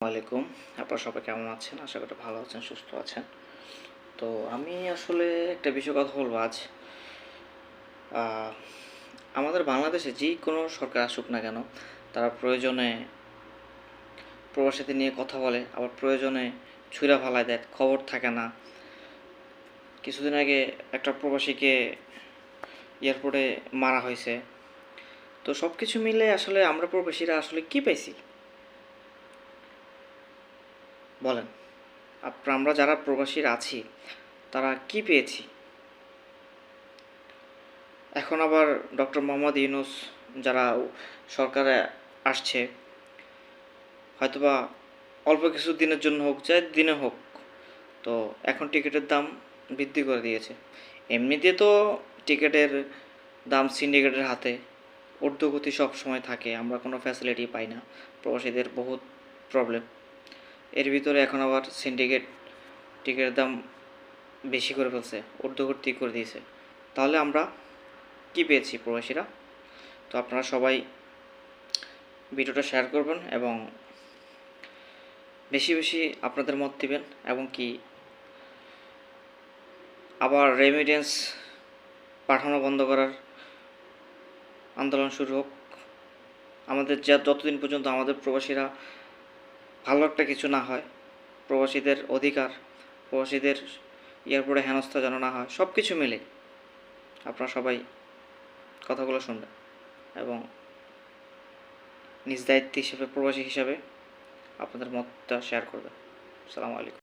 আলাইকুম। আপনারা সবাই কেমন আছেন? আশা করি ভালো আছেন, সুস্থ আছেন। তো আমি আসলে একটা বিষয়ে কথা বলবো আজ। আ আমাদের বাংলাদেশে যেকোনো সরকার আসুক না কেন, তারা প্রয়োজনে প্রবাসীদের নিয়ে কথা বলে, আবার প্রয়োজনে ছুঁইড়া ফালায় দেয়, খবর থাকে না। কিছুদিন আগে একটা প্রবাসীকে এয়ারপোর্টে মারা হইছে। তো সবকিছু মিলে আসলে আমরা প্রবাসীরা আসলে কি পাইছি? বলেন। আমরা যারা প্রবাসীরা আছি, তারা কি পেয়েছি? এখন আবার ডক্টর মোহাম্মদ ইউনূস যারা সরকারে আসছে, হয়তোবা অল্প কিছু দিনের জন্য হোক, চাই দিনে হোক, তো এখন টিকিটের দাম বৃদ্ধি করে দিয়েছে। এমনিতে তো টিকিটের দাম সিন্ডিকেটের হাতে, ঊর্ধ্বগতি সবসময় থাকে, আমরা কোনো ফ্যাসিলিটি পাই না, প্রবাসীদের বহুত প্রবলেম। এর ভিতরে এখন আবার সিন্ডিকেট টিকিটের দাম বেশি করে ফেলছে, ঊর্ধ্বগতি করে দিয়েছে। তাহলে আমরা কি পেয়েছি প্রবাসীরা? তো আপনারা সবাই ভিডিওটা শেয়ার করবেন এবং বেশি বেশি আপনাদের মত দিবেন, এবং কি আবার রেমিটেন্স পাঠানো বন্ধ করার আন্দোলন শুরু হোক। আমাদের যতদিন পর্যন্ত আমাদের প্রবাসীরা ভালো একটা কিছু না হয়, প্রবাসীদের অধিকার, প্রবাসীদের এয়ারপোর্টে হেনস্থা যেন না হয়, সব কিছু মিলে আপনারা সবাই কথাগুলো শুনবেন এবং নিজ দায়িত্ব হিসেবে, প্রবাসী হিসাবে আপনাদের মতটা শেয়ার করবেন। আসসালামু আলাইকুম।